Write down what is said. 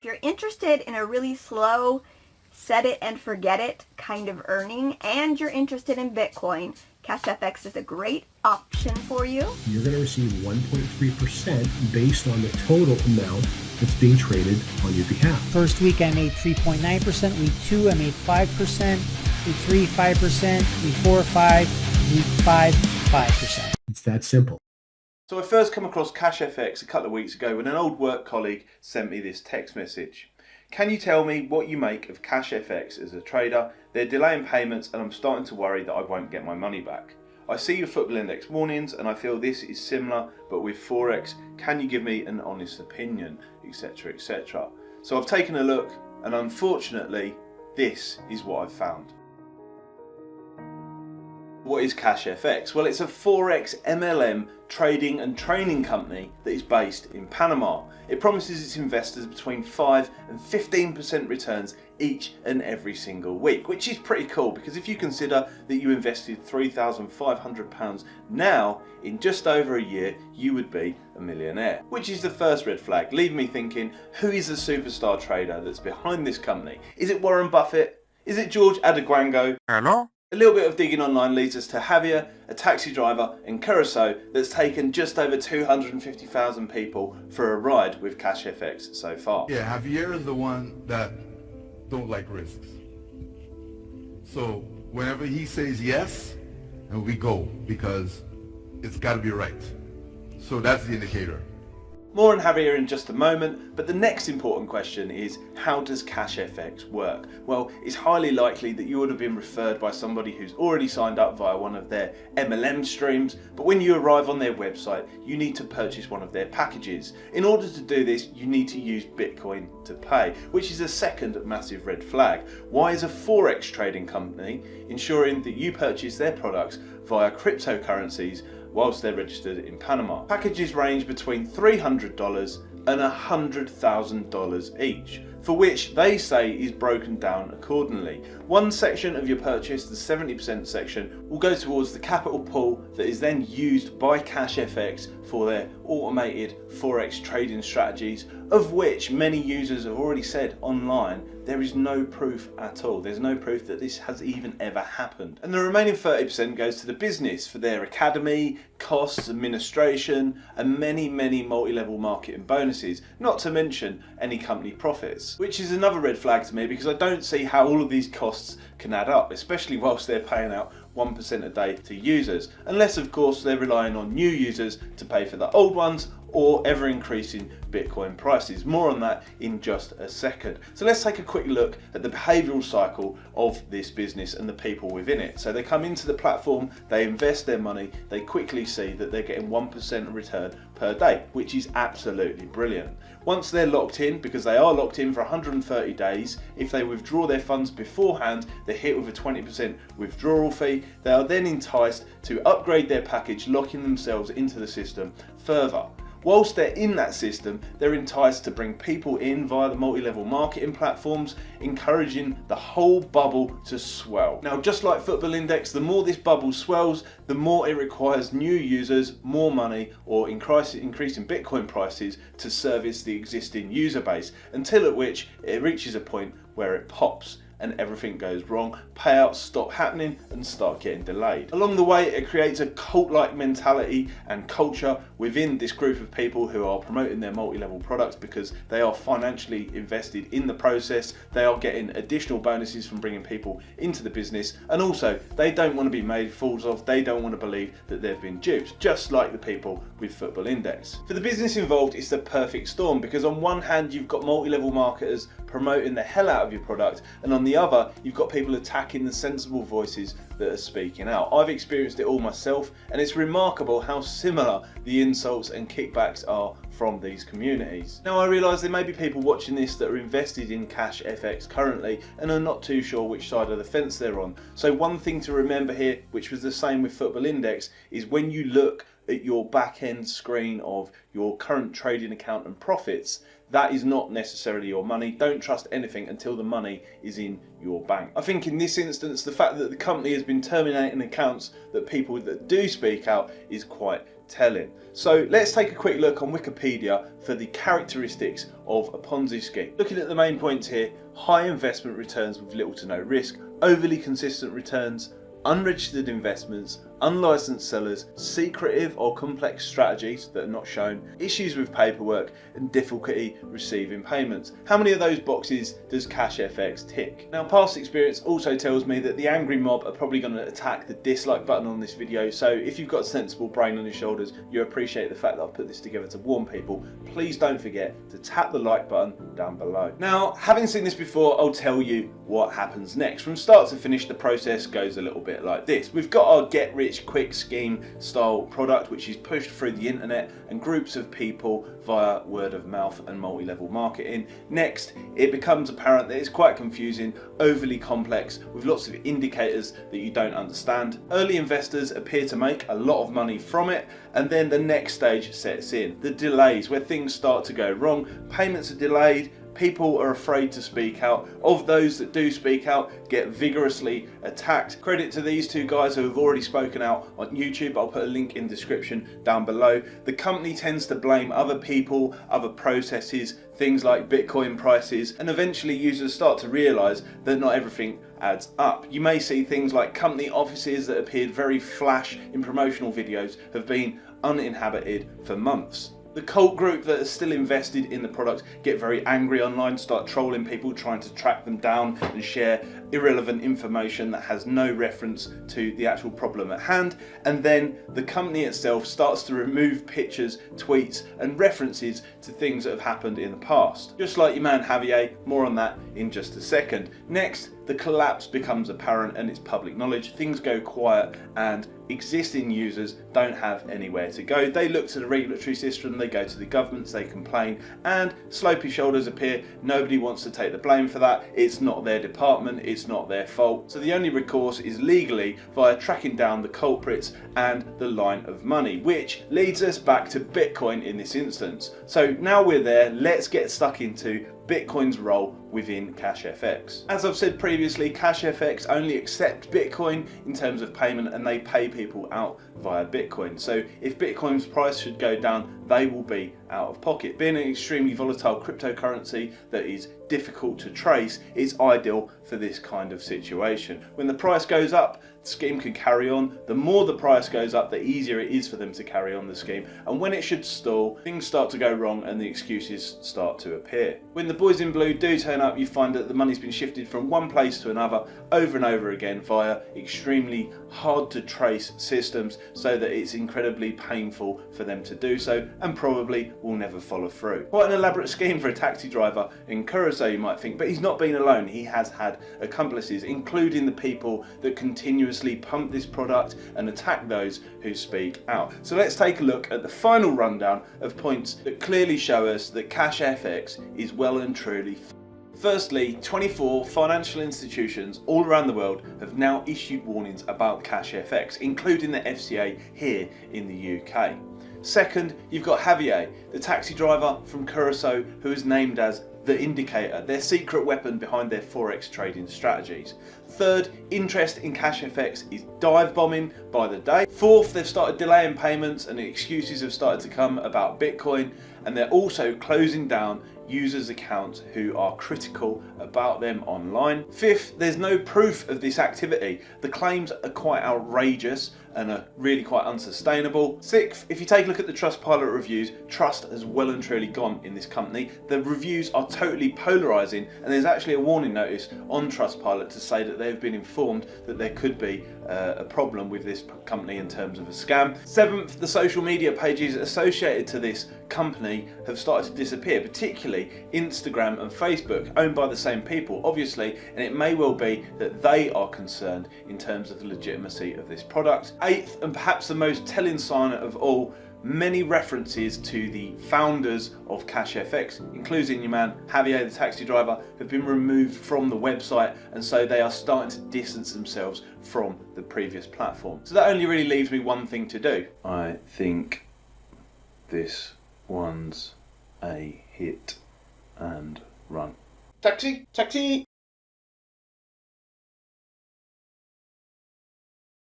If you're interested in a really slow, set it and forget it kind of earning, and you're interested in Bitcoin, CashFX is a great option for you. You're going to receive 1.3% based on the total amount that's being traded on your behalf. First week I made 3.9%, week 2 I made 5%, week 3 5%, week 4 5, week 5 5%. It's that simple. So I first come across CashFX a couple of weeks ago when an old work colleague sent me this text message. Can you tell me what you make of CashFX as a trader? They're delaying payments and I'm starting to worry that I won't get my money back. I see your football index warnings and I feel this is similar but with Forex. Can you give me an honest opinion, etc, etc. So I've taken a look and unfortunately this is what I've found. What is CashFX? Well, it's a Forex MLM trading and training company that is based in Panama. It promises its investors between 5 and 15% returns each and every single week, which is pretty cool because if you consider that you invested £3,500 now in just over a year, you would be a millionaire. Which is the first red flag, leaving me thinking, who is the superstar trader that's behind this company? Is it Warren Buffett? Is it George Adegwango? Hello? A little bit of digging online leads us to Javier, a taxi driver in Curacao that's taken just over 250,000 people for a ride with CashFX so far. Yeah, Javier is the one that don't like risks. So whenever he says yes, and we go because it's got to be right. So that's the indicator. More on Javier in just a moment, but the next important question is, how does CashFX work? Well, it's highly likely that you would have been referred by somebody who's already signed up via one of their MLM streams, but when you arrive on their website, you need to purchase one of their packages. In order to do this, you need to use Bitcoin to pay, which is a second massive red flag. Why is a Forex trading company ensuring that you purchase their products via cryptocurrencies whilst they're registered in Panama? Packages range between $300 and $100,000 each, for which they say is broken down accordingly. One section of your purchase, the 70% section, will go towards the capital pool that is then used by CashFX for their automated Forex trading strategies, of which many users have already said online there is no proof at all. There's no proof that this has even ever happened. And the remaining 30% goes to the business for their academy, costs, administration, and many multi-level marketing bonuses, not to mention any company profits. Which is another red flag to me because I don't see how all of these costs can add up, especially whilst they're paying out 1% a day to users, unless of course they're relying on new users to pay for the old ones or ever increasing Bitcoin prices. More on that in just a second. So let's take a quick look at the behavioural cycle of this business and the people within it. So they come into the platform, they invest their money, they quickly see that they're getting 1% return per day, which is absolutely brilliant. Once they're locked in, because they are locked in for 130 days, if they withdraw their funds beforehand, they're hit with a 20% withdrawal fee. They are then enticed to upgrade their package, locking themselves into the system further. Whilst they're in that system, they're enticed to bring people in via the multi-level marketing platforms, encouraging the whole bubble to swell. Now, just like football index, the more this bubble swells, the more it requires new users, more money, or increasing Bitcoin prices to service the existing user base, until at which it reaches a point where it pops and everything goes wrong, payouts stop happening and start getting delayed. Along the way, it creates a cult-like mentality and culture within this group of people who are promoting their multi-level products because they are financially invested in the process, they are getting additional bonuses from bringing people into the business, and also they don't want to be made fools of, they don't want to believe that they've been duped, just like the people with Football Index. For the business involved, it's the perfect storm because on one hand, you've got multi-level marketers promoting the hell out of your product, and on the other you've got people attacking the sensible voices that are speaking out. I've experienced it all myself, and it's remarkable how similar the insults and kickbacks are from these communities. Now I realise there may be people watching this that are invested in CashFX currently and are not too sure which side of the fence they're on. So one thing to remember here, which was the same with Football Index, is when you look at your back end screen of your current trading account and profits, that is not necessarily your money. Don't trust anything until the money is in your bank. I think in this instance, the fact that the company has been terminating accounts that people that do speak out is quite telling. So let's take a quick look on Wikipedia for the characteristics of a Ponzi scheme. Looking at the main points here: high investment returns with little to no risk, overly consistent returns, unregistered investments, unlicensed sellers, secretive or complex strategies that are not shown, issues with paperwork, and difficulty receiving payments. How many of those boxes does CashFX tick? Now, past experience also tells me that the angry mob are probably going to attack the dislike button on this video, so if you've got a sensible brain on your shoulders, you appreciate the fact that I've put this together to warn people, please don't forget to tap the like button down below. Now, having seen this before, I'll tell you what happens next. From start to finish, the process goes a little bit like this. We've got our get rich quick scheme style product, which is pushed through the internet and groups of people via word of mouth and multi-level marketing. Next, it becomes apparent that it's quite confusing, overly complex, with lots of indicators that you don't understand. Early investors appear to make a lot of money from it, and then the next stage sets in. The delays, where things start to go wrong. Payments are delayed, people are afraid to speak out. Of those that do speak out, get vigorously attacked. Credit to these two guys who have already spoken out on YouTube. I'll put a link in the description down below. The company tends to blame other people, other processes, things like Bitcoin prices, and eventually users start to realize that not everything adds up. You may see things like company offices that appeared very flash in promotional videos have been uninhabited for months. The cult group that is still invested in the product get very angry online, start trolling people, trying to track them down and share irrelevant information that has no reference to the actual problem at hand. And then the company itself starts to remove pictures, tweets and references to things that have happened in the past. Just like your man Javier, more on that in just a second. Next, the collapse becomes apparent and it's public knowledge. Things go quiet and existing users don't have anywhere to go. They look to the regulatory system, they go to the governments, they complain, and slopey shoulders appear. Nobody wants to take the blame for that. It's not their department, it's not their fault. So the only recourse is legally via tracking down the culprits and the line of money, which leads us back to Bitcoin in this instance. So now we're there, let's get stuck into Bitcoin's role within CashFX. As I've said previously, CashFX only accept Bitcoin in terms of payment and they pay people out via Bitcoin. So if Bitcoin's price should go down, they will be out of pocket. Being an extremely volatile cryptocurrency that is difficult to trace, it's ideal for this kind of situation. When the price goes up, the scheme can carry on. The more the price goes up, the easier it is for them to carry on the scheme. And when it should stall, things start to go wrong and the excuses start to appear. When the boys in blue do turn up, you find that the money's been shifted from one place to another over and over again via extremely hard to trace systems, so that it's incredibly painful for them to do so and probably will never follow through. Quite an elaborate scheme for a taxi driver in Curacao, you might think, but he's not been alone. He has had accomplices, including the people that continuously pump this product and attack those who speak out. So let's take a look at the final rundown of points that clearly show us that CashFX is well and truly. Firstly, 24 financial institutions all around the world have now issued warnings about CashFX, including the FCA here in the UK. Second, you've got Javier, the taxi driver from Curacao, who is named as the indicator, their secret weapon behind their forex trading strategies. Third, interest in CashFX is dive bombing by the day. Fourth, they've started delaying payments and excuses have started to come about Bitcoin, and they're also closing down users' accounts who are critical about them online. Fifth, there's no proof of this activity. The claims are quite outrageous and are really quite unsustainable. Sixth, if you take a look at the Trustpilot reviews, trust has well and truly gone in this company. The reviews are totally polarizing, and there's actually a warning notice on Trustpilot to say that they've been informed that there could be a problem with this company in terms of a scam. Seventh, the social media pages associated to this company have started to disappear, particularly Instagram and Facebook, owned by the same people, obviously, and it may well be that they are concerned in terms of the legitimacy of this product. Eighth, and perhaps the most telling sign of all, many references to the founders of CashFX, including your man Javier the taxi driver, have been removed from the website, and so they are starting to distance themselves from the previous platform. So that only really leaves me one thing to do. I think this one's a hit and run. Taxi! Taxi!